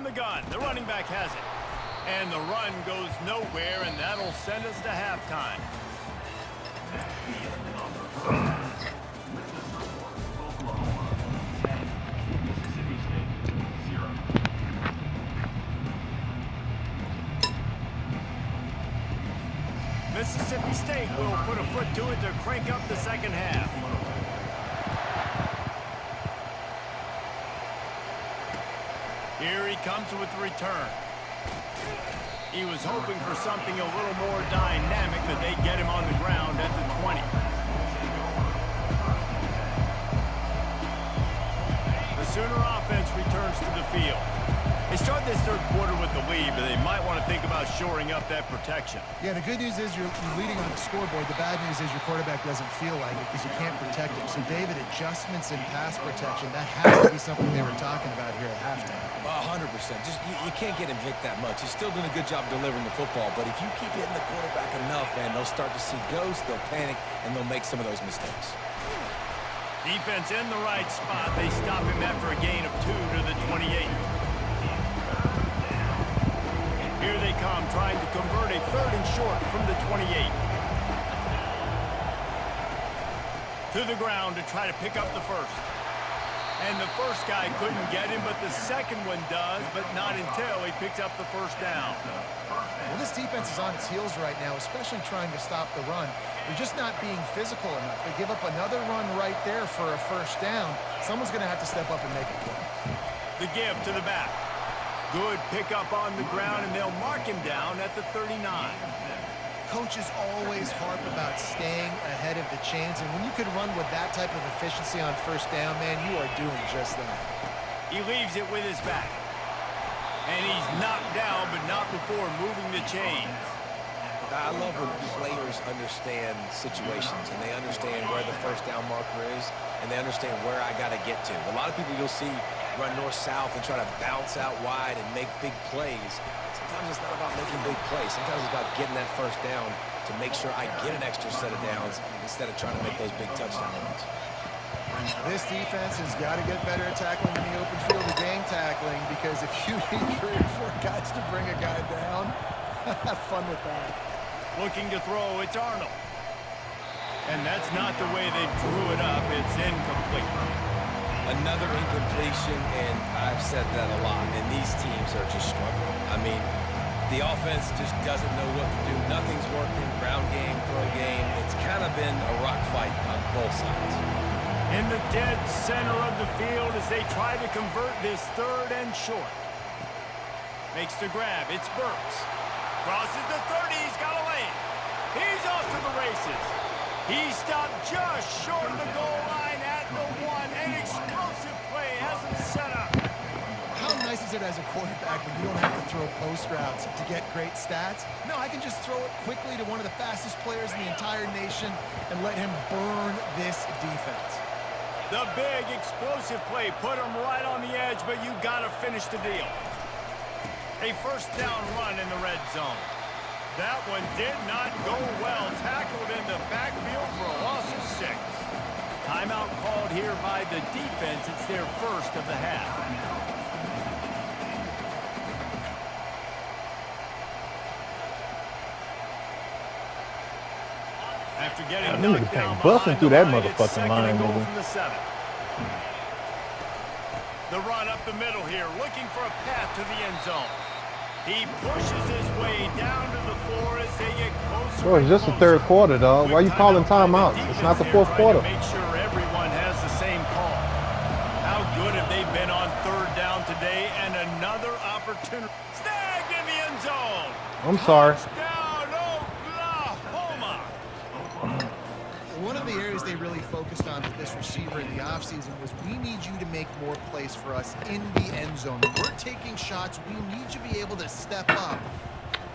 From the gun, the running back has it. And the run goes nowhere, and that'll send us to halftime. Mississippi State will put a foot to it to crank up the second half. Here he comes with the return. He was hoping for something a little more dynamic, but they get him on the ground at the 20. The Sooner offense returns to the field. They start this third quarter with the lead, but they might want to think about shoring up that protection. Yeah, the good news is you're leading on the scoreboard. The bad news is your quarterback doesn't feel like it because you can't protect him. So, David, adjustments in pass protection, that has to be something they were talking about here at halftime. 100%. Just you can't get him hit that much. He's still doing a good job delivering the football, but if you keep hitting the quarterback enough, man, they'll start to see ghosts, they'll panic, and they'll make some of those mistakes. Defense in the right spot. They stop him after a gain of 2 to the 28. Here they come, trying to convert a third and short from the 28. To the ground to try to pick up the first. And the first guy couldn't get him, but the second one does, but not until he picks up the first down. Well, this defense is on its heels right now, especially trying to stop the run. They're just not being physical enough. They give up another run right there for a first down. Someone's going to have to step up and make a play. The give to the back. Good pickup on the ground, and they'll mark him down at the 39. Coaches always harp about staying ahead of the chains, and when you can run with that type of efficiency on first down, man, you are doing just that. He leaves it with his back. And he's knocked down, but not before moving the chains. I love when players understand situations, and they understand where the first down marker is, and they understand where I got to get to. A lot of people you'll see run north-south and try to bounce out wide and make big plays. Sometimes it's not about making big plays. Sometimes it's about getting that first down to make sure I get an extra set of downs instead of trying to make those big touchdown runs. This defense has got to get better at tackling in the open field or gang tackling, because if you need 3 or 4 guys to bring a guy down, have fun with that. Looking to throw, it's Arnold. And that's not the way they drew it up. It's incomplete. Another incompletion, and I've said that a lot, and these teams are just struggling. I mean, the offense just doesn't know what to do. Nothing's working. Ground game, throw game. It's kind of been a rock fight on both sides. In the dead center of the field as they try to convert this third and short. Makes the grab. It's Burks. Crosses the 30. He's got a lane. He's off to the races. He stopped just short of the goal line at the 1. An explosive play has him set up. How nice is it as a quarterback when you don't have to throw post routes to get great stats? No, I can just throw it quickly to one of the fastest players in the entire nation and let him burn this defense. The big explosive play put him right on the edge, but you got to finish the deal. A first down run in the red zone. That one did not go well. Tackled in the backfield for a loss of 6. Timeout called here by the defense. It's their first of the half. After getting knocked down busting through that line, it's motherfucking line, goal nigga. from the 7. The run up the middle here, looking for a path to the end zone. He pushes his way down to the 4 as they get closer. Bro, it's just the third quarter, dog. Why are you calling timeout? It's not the fourth quarter. Make sure everyone has the same call. How good have they been on third down today? And another opportunity. Snagged in the end zone. I'm sorry. Touchdown, Oklahoma. One of the areas they really focused on with this receiver in the offseason was, we need you to make more plays for us in the end zone. When we're taking shots, we need you to be able to step up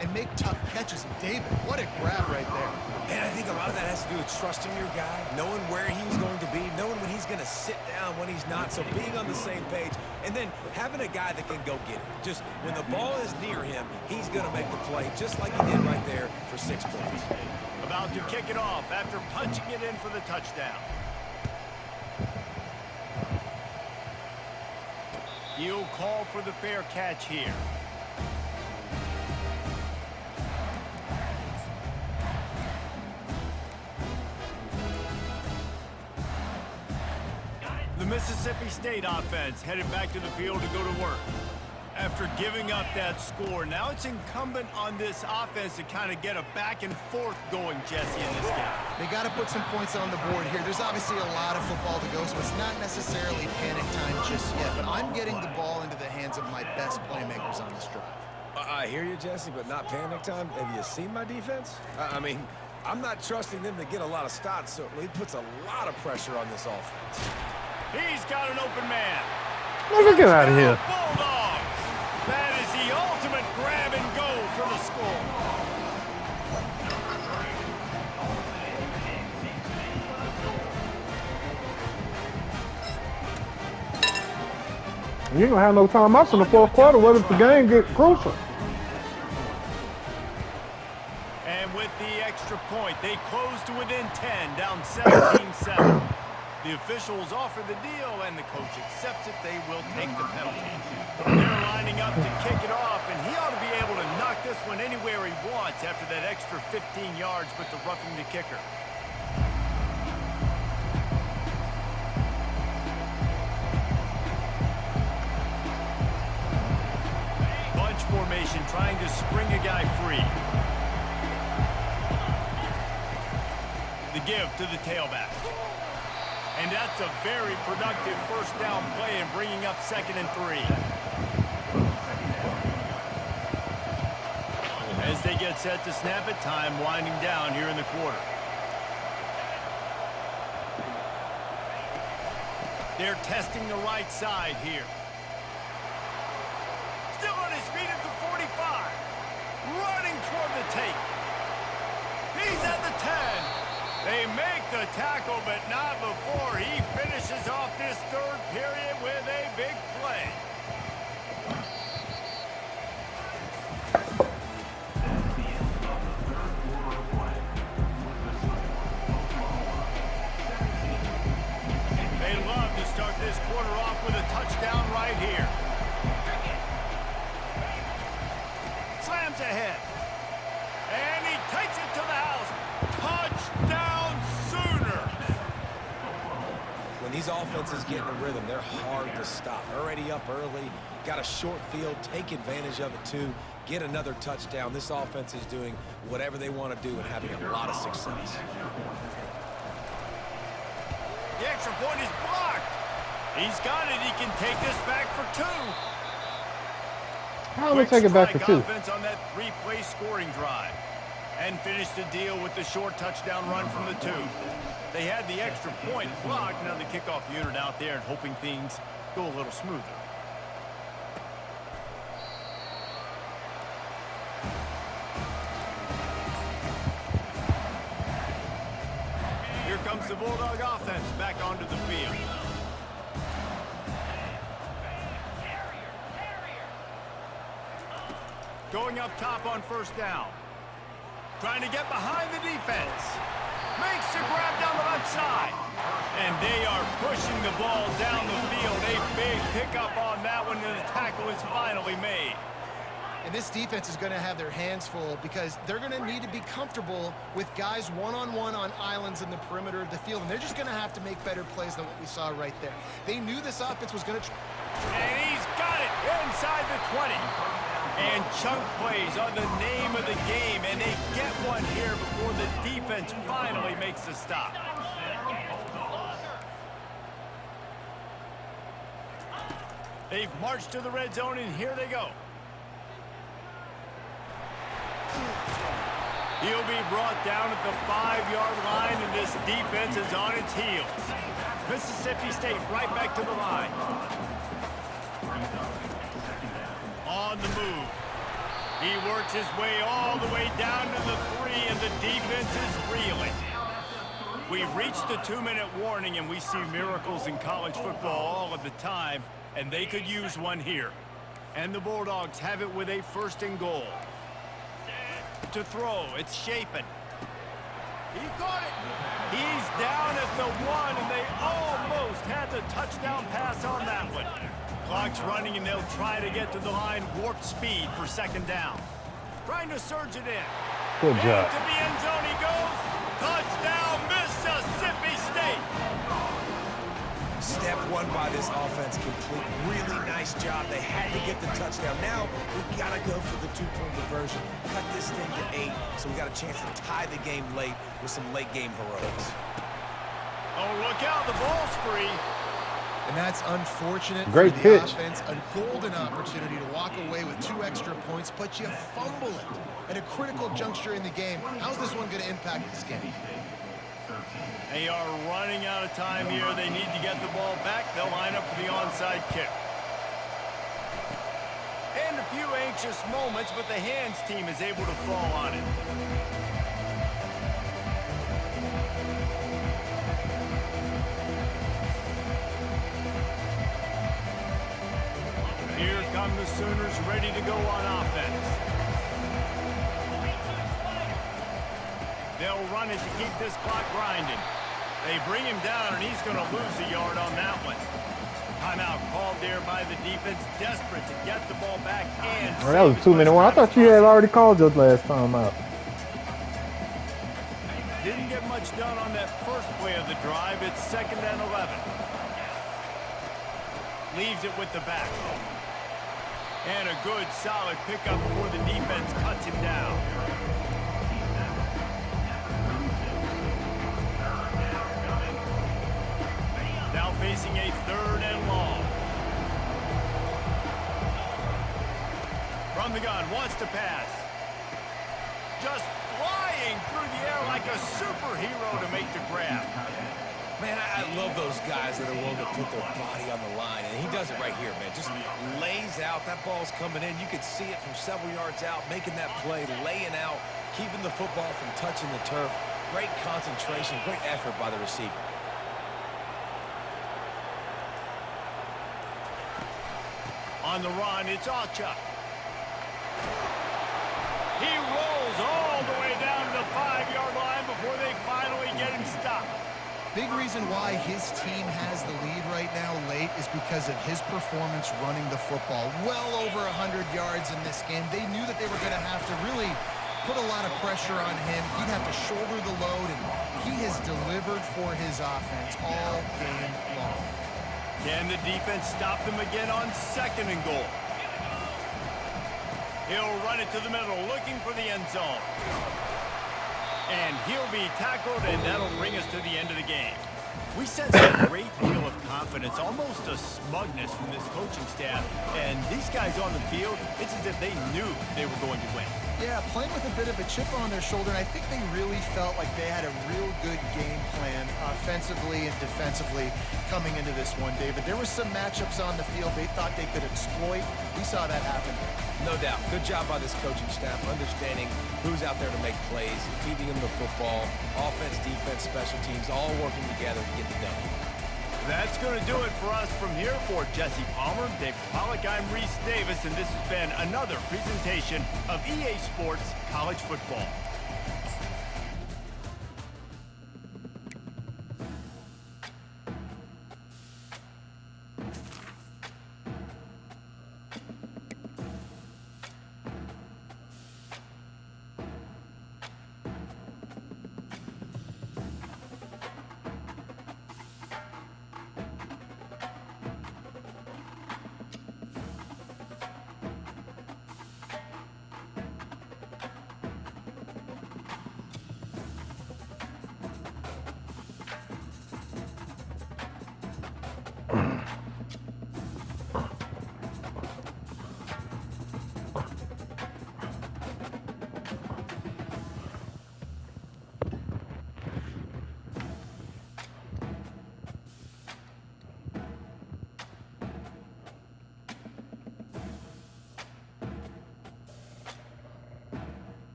and make tough catches. And David, what a grab right there. And I think a lot of that has to do with trusting your guy, knowing where he's going to be, knowing when he's going to sit down, when he's not, so being on the same page, and then having a guy that can go get it. Just when the ball is near him, he's going to make the play, just like he did right there for 6 points. About to kick it off after punching it in for the touchdown. He'll call for the fair catch here. The Mississippi State offense headed back to the field to go to work. After giving up that score, now it's incumbent on this offense to kind of get a back and forth going, Jesse, in this game. They got to put some points on the board here. There's obviously a lot of football to go, so it's not necessarily panic time just yet, but I'm getting the ball into the hands of my best playmakers on this drive. I hear you, Jesse, but not panic time. Have you seen my defense? I mean, I'm not trusting them to get a lot of stops, so it puts a lot of pressure on this offense. He's got an open man. Nigga, get out of here. Bulldogs. That is the ultimate grab and go for the score. You ain't gonna have no timeouts in the fourth quarter. What if the game get crucial? And with the extra point, they close to within 10, down 17-7. The officials offer the deal, and the coach accepts it. They will take the penalty. They're lining up to kick it off, and he ought to be able to knock this one anywhere he wants after that extra 15 yards with the roughing the kicker. Bunch formation, trying to spring a guy free. The give to the tailback. And that's a very productive first down play and bringing up 2nd and 3. As they get set to snap it, time winding down here in the quarter. They're testing the right side here. Still on his feet at the 45. Running toward the tape. He's at the 10. They make the tackle, but not before he finishes off this third period with a big play. They love to start this quarter off with a touchdown right here. Slams ahead. And he takes it to the house. Touchdown Sooners! When these offenses get in a rhythm, they're hard to stop. Already up early, got a short field, take advantage of it too, get another touchdown. This offense is doing whatever they want to do and having a lot of success. The extra point is blocked. He's got it. He can take this back for 2. How do we take it back for 2? Offense on that 3-play scoring drive. And finish the deal with the short touchdown run from the 2. They had the extra point blocked. Now the kickoff unit out there and hoping things go a little smoother. Here comes the Bulldog offense back onto the field. Going up top on first down. Trying to get behind the defense. Makes the grab down the left side. And they are pushing the ball down the field. A big pickup on that one, and the tackle is finally made. And this defense is going to have their hands full because they're going to need to be comfortable with guys one-on-one on islands in the perimeter of the field. And they're just going to have to make better plays than what we saw right there. They knew this offense was going to... And he's got it inside the 20. And chunk plays are the name of the game, and they get one here before the defense finally makes the stop. They've marched to the red zone, and here they go. He'll be brought down at the 5-yard line, and this defense is on its heels. Mississippi State right back to the line. On the move. He works his way all the way down to the 3, and the defense is reeling. We've reached the 2-minute warning, and we see miracles in college football all of the time, and they could use one here. And the Bulldogs have it with a 1st and goal. To throw, it's Shapen. He caught it. He's down at the 1, and they almost had the touchdown pass on that one. Clock's running, and they'll try to get to the line warp speed for second down. Trying to surge it in. Good job. To the end zone he goes. Touchdown, Mississippi State. Step one by this offense complete. Really nice job. They had to get the touchdown. Now we got to go for the two-point conversion. Cut this thing to 8, so we got a chance to tie the game late with some late-game heroics. Oh, look out. The ball's free. And that's unfortunate Great for the pitch. offense. A golden opportunity to walk away with 2 extra points, but you fumble it at a critical juncture in the game. How's this one going to impact this game? They are running out of time here. They need to get the ball back. They'll line up for the onside kick. And a few anxious moments, but the hands team is able to fall on it. Here come the Sooners ready to go on offense. They'll run it to keep this clock grinding. They bring him down, and he's going to lose a yard on that one. Timeout called there by the defense, desperate to get the ball back and Well, that was a 2-minute one. I thought you had already called your last time out. Didn't get much done on that first play of the drive. It's 2nd and 11. Leaves it with the back. And a good, solid pickup before the defense cuts him down. Now facing a 3rd and long. From the gun, wants to pass. Just flying through the air like a superhero to make the grab. Man, I love those guys that are willing to put their body on the line, and he does it right here, man. Just lays out. That ball's coming in. You could see it from several yards out, making that play, laying out, keeping the football from touching the turf. Great concentration, great effort by the receiver. On the run, it's Achuk. He rolls all the way down to the 5-yard line before they finally get him stopped. Big reason why his team has the lead right now late is because of his performance running the football. Well over 100 yards in this game. They knew that they were going to have to really put a lot of pressure on him. He'd have to shoulder the load, and he has delivered for his offense all game long. Can the defense stop them again on 2nd and goal? He'll run it to the middle, looking for the end zone. And he'll be tackled, and that'll bring us to the end of the game. We sense a great deal of confidence, almost a smugness from this coaching staff. And these guys on the field, it's as if they knew they were going to win. Yeah, playing with a bit of a chip on their shoulder, and I think they really felt like they had a real good game plan offensively and defensively coming into this one, David. There were some matchups on the field they thought they could exploit. We saw that happen. No doubt. Good job by this coaching staff, understanding who's out there to make plays, feeding them the football, offense, defense, special teams, all working together to get the W. That's going to do it for us from here. For Jesse Palmer, Dave Pollock, I'm Reese Davis, and this has been another presentation of EA Sports College Football.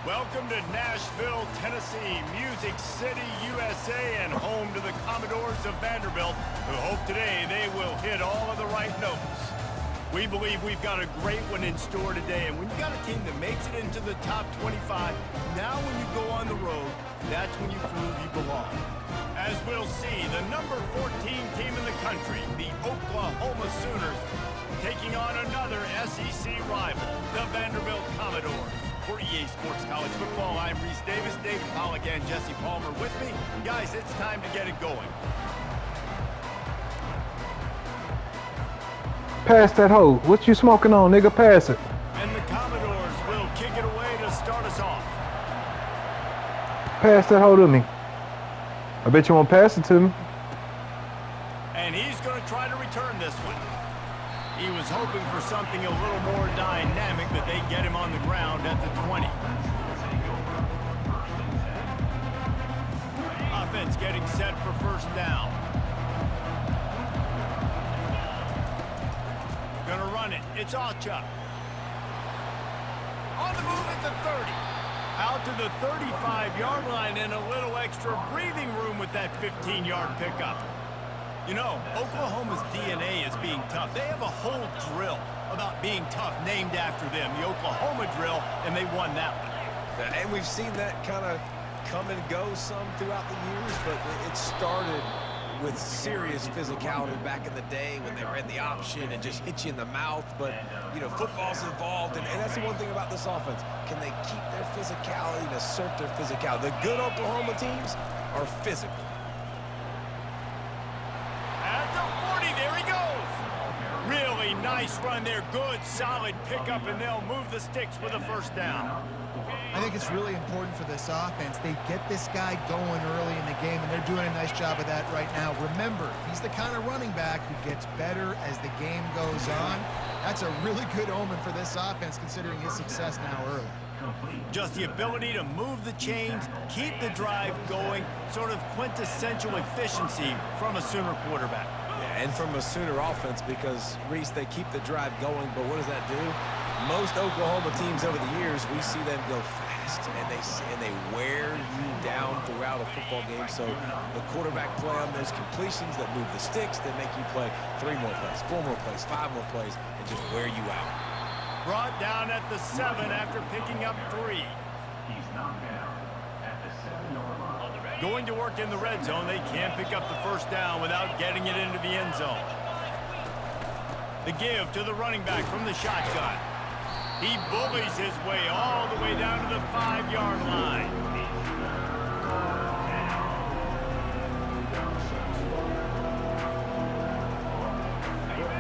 Welcome to Nashville, Tennessee, Music City, USA, and home to the Commodores of Vanderbilt, who hope today they will hit all of the right notes. We believe we've got a great one in store today, and when you got a team that makes it into the top 25, now when you go on the road, that's when you prove you belong. As we'll see, the number 14 team in the country, the Oklahoma Sooners, taking on another SEC rival, the Vanderbilt Commodores. For EA Sports College Football, I'm Reese Davis, David Pollack, and Jesse Palmer with me. Guys, it's time to get it going. Pass that hoe. What you smoking on, nigga? Pass it. And the Commodores will kick it away to start us off. Pass that hoe to me. I bet you won't pass it to me. And he's going to try to return this one. He was hoping for something a little more dynamic, but they get him on the ground at the 20. Offense getting set for first down. Gonna run it. It's Achuk. On the move at the 30. Out to the 35-yard line and a little extra breathing room with that 15-yard pickup. You know, Oklahoma's DNA is being tough. They have a whole drill about being tough named after them, the Oklahoma drill, and they won that one. And we've seen that kind of come and go some throughout the years, but it started with serious physicality back in the day when they ran the option and just hit you in the mouth. But, you know, football's involved, and that's the one thing about this offense. Can they keep their physicality and assert their physicality? The good Oklahoma teams are physical. At the 40, there he goes. Really nice run there. Good, solid pickup, and they'll move the sticks with a first down. I think it's really important for this offense. They get this guy going early in the game, and they're doing a nice job of that right now. Remember, he's the kind of running back who gets better as the game goes on. That's a really good omen for this offense, considering his success now early. Just the ability to move the chains, keep the drive going, sort of quintessential efficiency from a Sooner quarterback. Yeah, and from a Sooner offense, because, Reese, they keep the drive going, but what does that do? Most Oklahoma teams over the years, we see them go fast, and they wear you down throughout a football game. So the quarterback play on those completions that move the sticks, that make you play 3 more plays, 4 more plays, 5 more plays, and just wear you out. Brought down at the 7 after picking up 3. Going to work in the red zone, they can't pick up the first down without getting it into the end zone. The give to the running back from the shotgun. He bullies his way all the way down to the 5-yard line.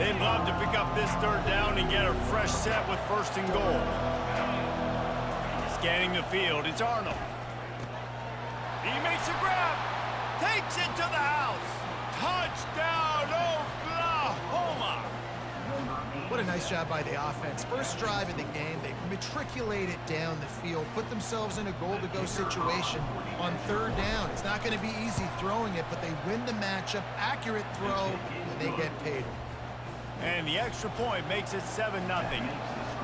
They'd love to pick up this third down and get a fresh set with first and goal. Scanning the field, it's Arnold. He makes a grab, takes it to the house. Touchdown, Oklahoma! What a nice job by the offense. First drive of the game, they matriculate it down the field, put themselves in a goal-to-go situation on third down. It's not going to be easy throwing it, but they win the matchup, accurate throw, and they get paid. And the extra point makes it 7-0.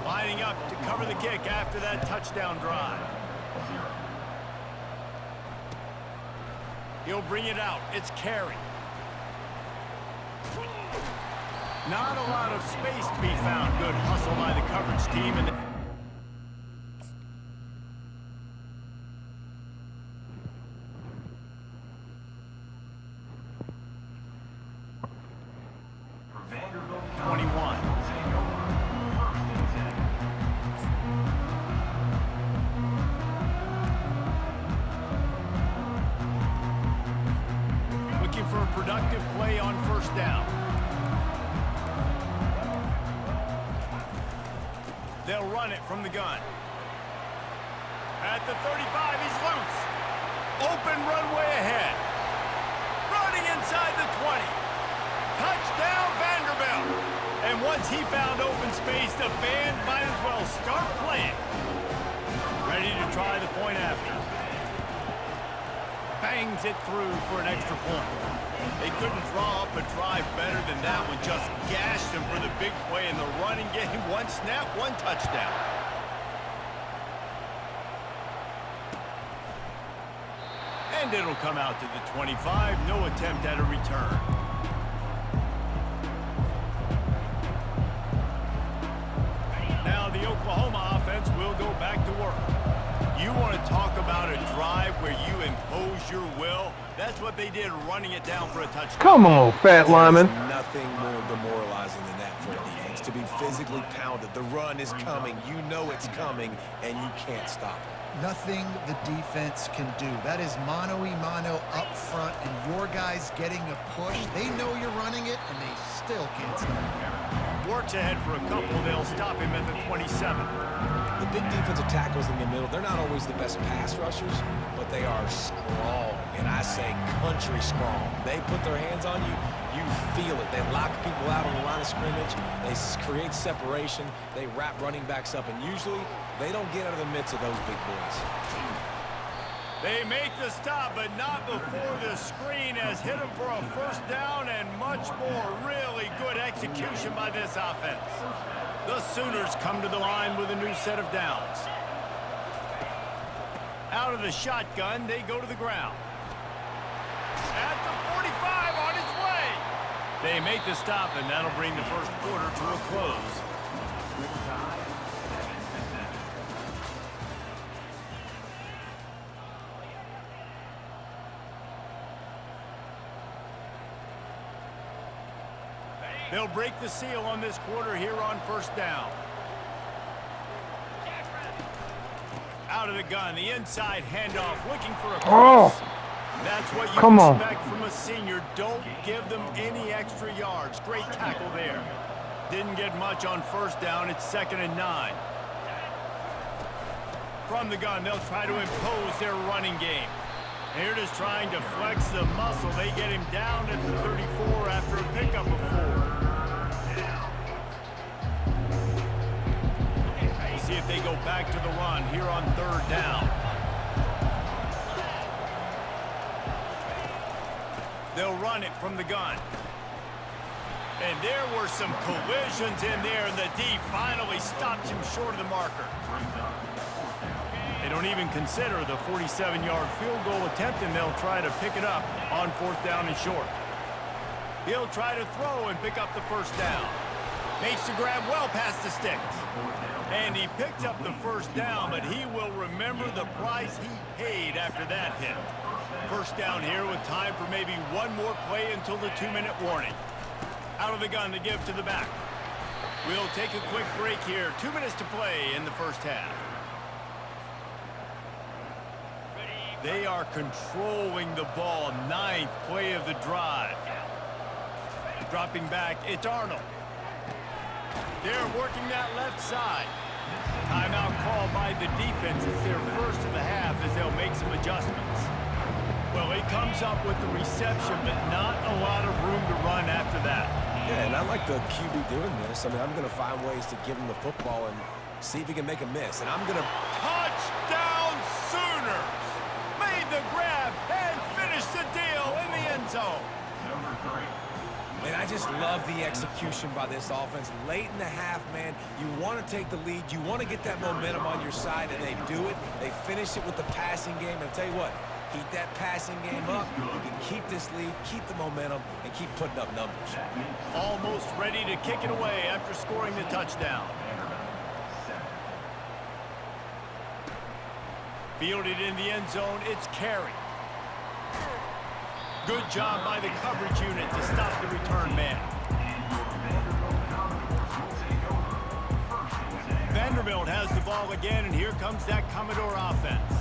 Lining up to cover the kick after that touchdown drive. He'll bring it out. It's Carey. Not a lot of space to be found. Good hustle by the coverage team. And for a productive play on first down. They'll run it from the gun. At the 35, he's loose. Open runway ahead. Running inside the 20. Touchdown, Vanderbilt. And once he found open space, the band might as well start playing. Ready to try the point after. Bangs it through for an extra point. They couldn't draw up a drive better than that one. Just gashed them for the big play in the running game. One snap, one touchdown. And it'll come out to the 25. No attempt at a return. Now the Oklahoma offense will go back to work. You want to talk about a drive where you impose your will? That's what they did, running it down for a touchdown. Come on, fat lineman. There's nothing more demoralizing than that for a defense, to be physically pounded. The run is coming. You know it's coming, and you can't stop it. Nothing the defense can do. That is mano-a-mano up front, and your guys getting a push. They know you're running it, and they still can't stop it. Works ahead for a couple. They'll stop him at the 27. The big defensive tackles in the middle, they're not always the best pass rushers, but they are strong, and I say country strong. They put their hands on you, you feel it. They lock people out on the line of scrimmage. They create separation. They wrap running backs up, and usually they don't get out of the midst of those big boys. They make the stop, but not before the screen has hit him for a first down and much more. Really good execution by this offense. The Sooners come to the line with a new set of downs. Out of the shotgun, they go to the ground. At the 45, on its way. They make the stop, and that'll bring the first quarter to a close. They'll break the seal on this quarter here on first down. Out of the gun, the inside handoff, looking for a cross. That's what you expect from a senior. Don't give them any extra yards. Great tackle there. Didn't get much on first down. It's 2nd and 9. From the gun, they'll try to impose their running game. They're just trying to flex the muscle. They get him down at the 34 after a pickup of 4. We'll see if they go back to the run here on 3rd down. They'll run it from the gun. And there were some collisions in there, and the D finally stops him short of the marker. They don't even consider the 47-yard field goal attempt, and they'll try to pick it up on 4th down and short. He'll try to throw and pick up the first down. Makes the grab well past the sticks. And he picked up the first down, but he will remember the price he paid after that hit. First down here with time for maybe one more play until the 2-minute warning. Out of the gun to give to the back. We'll take a quick break here. 2 minutes to play in the first half. They are controlling the ball. 9th play of the drive. Dropping back, it's Arnold. They're working that left side. Timeout call by the defense. It's their first of the half as they'll make some adjustments. Well, he comes up with the reception, but not a lot of room to run after that. Yeah, and I like the QB doing this. I mean, I'm going to find ways to give him the football and see if he can make a miss. And I'm going to... Touchdown Sooners! Made the grab and finished the deal in the end zone. Man, I just love the execution by this offense. Late in the half, man, you want to take the lead. You want to get that momentum on your side, and they do it. They finish it with the passing game. And I'll tell you what, keep that passing game up. You can keep this lead, keep the momentum, and keep putting up numbers. Almost ready to kick it away after scoring the touchdown. Fielded in the end zone, it's Carey. Good job by the coverage unit to stop the return man. Vanderbilt has the ball again, and here comes that Commodore offense.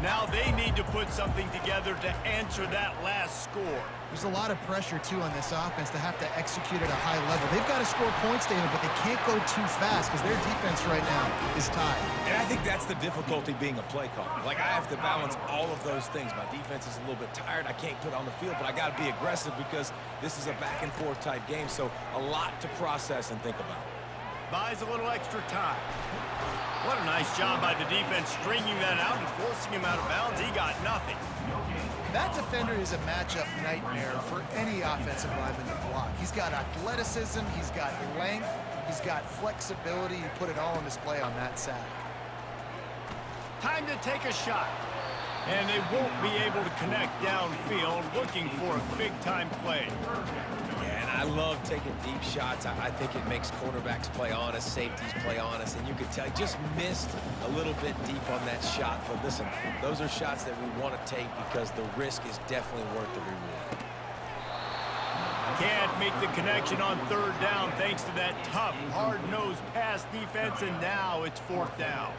Now they need to put something together to answer that last score. There's a lot of pressure, too, on this offense to have to execute at a high level. They've got to score points, David, but they can't go too fast because their defense right now is tied. And I think that's the difficulty being a play caller. Like, I have to balance all of those things. My defense is a little bit tired. I can't put it on the field, but I got to be aggressive because this is a back-and-forth type game, so a lot to process and think about. Buys a little extra time. What a nice job by the defense stringing that out and forcing him out of bounds. He got nothing. That defender is a matchup nightmare for any offensive lineman to block. He's got athleticism, he's got length, he's got flexibility. You put it all on display on that sack. Time to take a shot. And they won't be able to connect downfield, looking for a big-time play. Yeah, and I love taking deep shots. I think it makes quarterbacks play honest, safeties play honest, and you can tell he just missed a little bit deep on that shot. But listen, those are shots that we want to take because the risk is definitely worth the reward. Can't make the connection on third down thanks to that tough, hard-nosed pass defense, and now it's fourth down.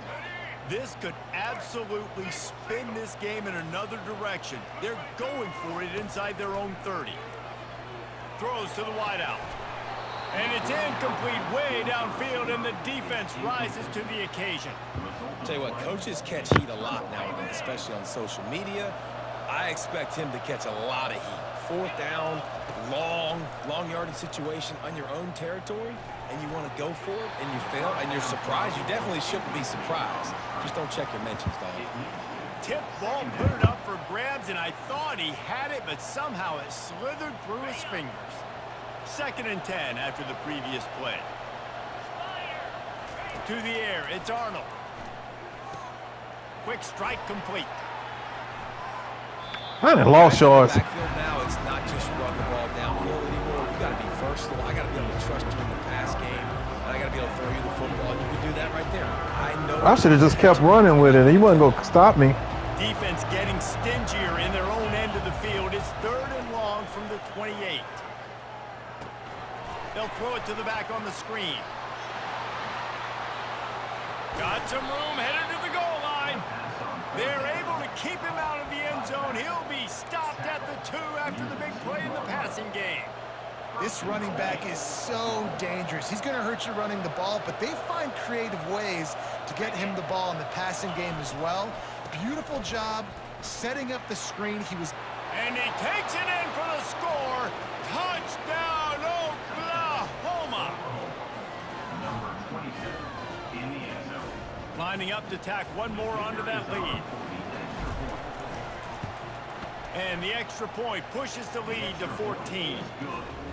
This could absolutely spin this game in another direction. They're going for it inside their own 30. Throws to the wideout. And it's incomplete way downfield, and the defense rises to the occasion. I'll tell you what, coaches catch heat a lot nowadays, especially on social media. I expect him to catch a lot of heat. Fourth down, long yardage situation on your own territory, and you want to go for it, and you fail, and you're surprised. You definitely shouldn't be surprised. Just don't check your mentions, dog. Tip ball, put it up for grabs, and I thought he had it, but somehow it slithered through his fingers. 2nd and 10 after the previous play. To the air, it's Arnold. Quick strike complete. I done lost yards. Backfield now, it's not just run the ball downhill anymore. You got to be versatile. I got to be able to trust you in the pass game, and I got to be able to throw you the football. You can do that right there. I should have just kept running with it. He wasn't going to stop me. Defense getting stingier in their own end of the field. It's 3rd and long from the 28. They'll throw it to the back on the screen. Got some room, headed to the goal line. They're able to keep him out of the end zone. He'll be stopped at the 2 after the big play in the passing game. This running back is so dangerous. He's going to hurt you running the ball, but they find creative ways to get him the ball in the passing game as well. Beautiful job setting up the screen. And he takes it in for the score. Touchdown, Oklahoma. Lining up to tack one more onto that lead. And the extra point pushes the lead to 14.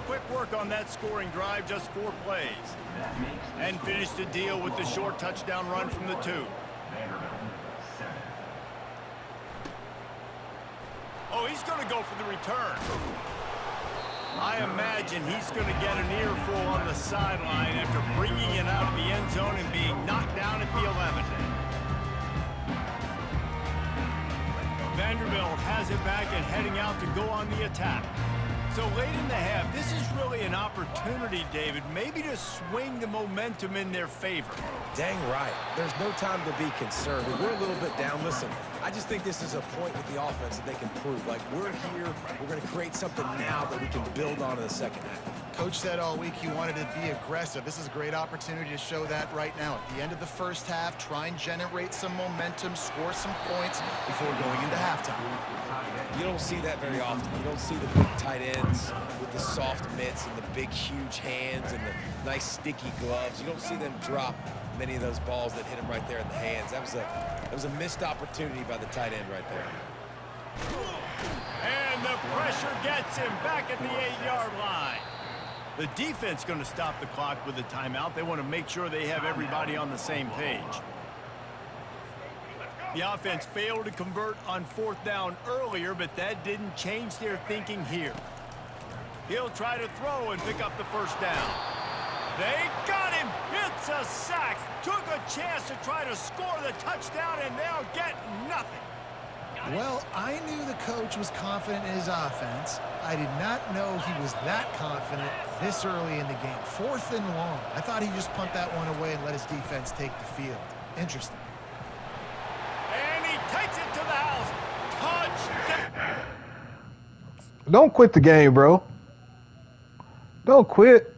Quick work on that scoring drive, just 4 plays. And finish the deal with the short touchdown run from the 2. Oh, he's going to go for the return. I imagine he's going to get an earful on the sideline after bringing it out of the end zone and being knocked down at the 11. Vanderbilt has it back and heading out to go on the attack. So late in the half, this is really an opportunity, David, maybe to swing the momentum in their favor. Dang right. There's no time to be conservative. We're a little bit down. Listen, I just think this is a point with the offense that they can prove. Like, we're here. We're going to create something now that we can build on in the second half. Coach said all week he wanted to be aggressive. This is a great opportunity to show that right now. At the end of the first half, try and generate some momentum, score some points before going into halftime. You don't see that very often. You don't see the big tight ends with the soft mitts and the big, huge hands and the nice, sticky gloves. You don't see them drop many of those balls that hit them right there in the hands. That was a missed opportunity by the tight end right there. And the pressure gets him back at the 8-yard line. The defense going to stop the clock with a timeout. They want to make sure they have everybody on the same page. The offense failed to convert on 4th down earlier, but that didn't change their thinking here. He'll try to throw and pick up the first down. They got him. It's a sack. Took a chance to try to score the touchdown, and they'll get nothing. Well, I knew the coach was confident in his offense. I did not know he was that confident this early in the game. 4th and long. I thought he'd just punt that one away and let his defense take the field. Interesting. And he takes it to the house. Touchdown. Don't quit the game, bro. Don't quit.